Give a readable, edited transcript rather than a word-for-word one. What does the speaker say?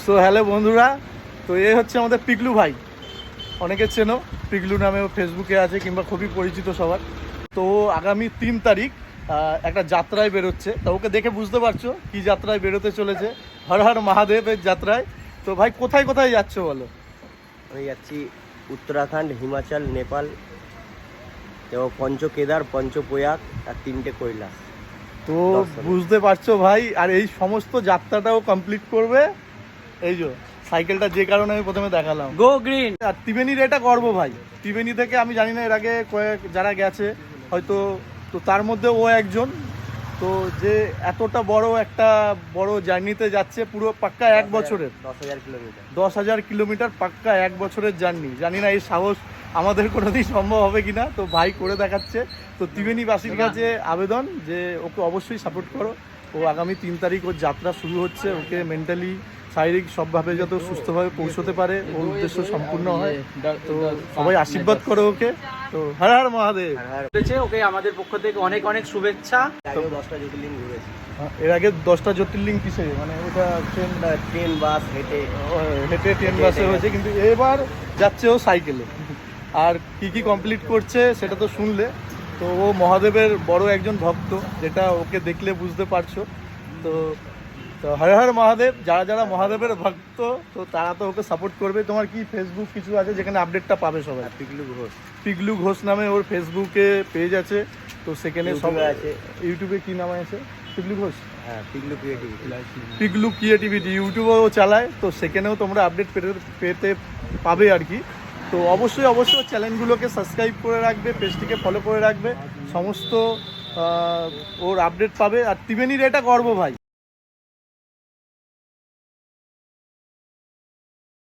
So hello বন্ধুরা, তো এ হচ্ছে আমাদের পিগলু ভাই। অনেকে চেনো, পিগলু নামেও ফেসবুকে আছে কিংবা খুবই পরিচিত সবার। তো আগামী 3 তারিখ একটা যাত্রায় বেরোচ্ছে। তো ওকে দেখে বুঝতে পারছো কি যাত্রায় বেরোতে চলেছে, হর হর মহাদেবের যাত্রায়। তো ভাই কোথায় কোথায় যাচ্ছ বলো? আমি যাচ্ছি উত্তরাখণ্ড, হিমাচল, নেপাল এবং পঞ্চকেদার, পঞ্চপ্রয়াগ আর 3টে কৈলাস। তো দর্শনে। বুঝতে পারছো ভাই, আর এই সমস্ত যাত্রাটাও কমপ্লিট করবে এই যে সাইকেলটা, যে কারণে আমি প্রথমে দেখালাম। Go green. আর ত্রিবেণীর এটা গর্ব ভাই। ত্রিবেণী থেকে আমি জানি না এর আগে কয়েক যারা গেছে হয়তো, তো তার মধ্যে ও একজন। তো যে এতটা একটা বড় জার্নিতে যাচ্ছে, পুরো পাক্কা 1 বছরের 10,000 কিলোমিটার। 10,000 কিলোমিটার পাক্কা 1 বছরের জার্নি। জানি না এই সাহস আমাদের কোনোদিন সম্ভব হবে কিনা, তো ভাই করে দেখাচ্ছে। তো ত্রিবেণীবাসীর কাছে আবেদন যে ওকে অবশ্যই সাপোর্ট করো। ও আগামী 3 তারিখ ওর যাত্রা শুরু হচ্ছে। ওকে মেন্টালি, শারীরিক সবভাবে যত সুস্থভাবে পৌঁছতে পারে, ওর উদ্দেশ্য সম্পূর্ণ হয়। তো সবাই আশীর্বাদ করো ওকে। তো হর হর মহাদেব। ওকে আমাদের পক্ষ থেকে অনেক অনেক শুভেচ্ছা। আগেও 10টা জ্যোতির্লিঙ্গ ঘুরেছি। এর আগে 10টা জ্যোতির্লিঙ্গ কিসে, মানে ওটা ট্রেন, বাস, হেঁটে। হেঁটে ট্রেন বাসে হয়েছে, কিন্তু এবার যাচ্ছে ও সাইকেলে। আর কি কি কমপ্লিট করছে সেটা তো শুনলে। তো ও মহাদেবের বড় একজন ভক্ত, যেটা ওকে দেখলে বুঝতে পারছো। তো তো হর হর মহাদেব। যারা যারা মহাদেবের ভক্ত, তো তারা তো ওকে সাপোর্ট করবে। তোমার কি ফেসবুক কিছু আছে যেখানে আপডেটটা পাবে সবাই? পিগলু ঘোষ। পিগলু ঘোষ নামে ওর ফেসবুকে পেজ আছে। তো সেখানে সব ইউটিউবে আছে। ইউটিউবে কি নামে আছে? পিগলু ঘোষ, হ্যাঁ, পিগলু ক্রিয়েটিভিটি। পিগলু ক্রিয়েটিভিটি ইউটিউবেও চালায়। তো সেখানেও তোমরা আপডেট পেতে পাবে আর কি। তো অবশ্যই চ্যানেলগুলোকে সাবস্ক্রাইব করে রাখবে, পেজটিকে ফলো করে রাখবে, সমস্ত ওর আপডেট পাবে। আর ত্রিবেণীর এটা গর্ব ভাই,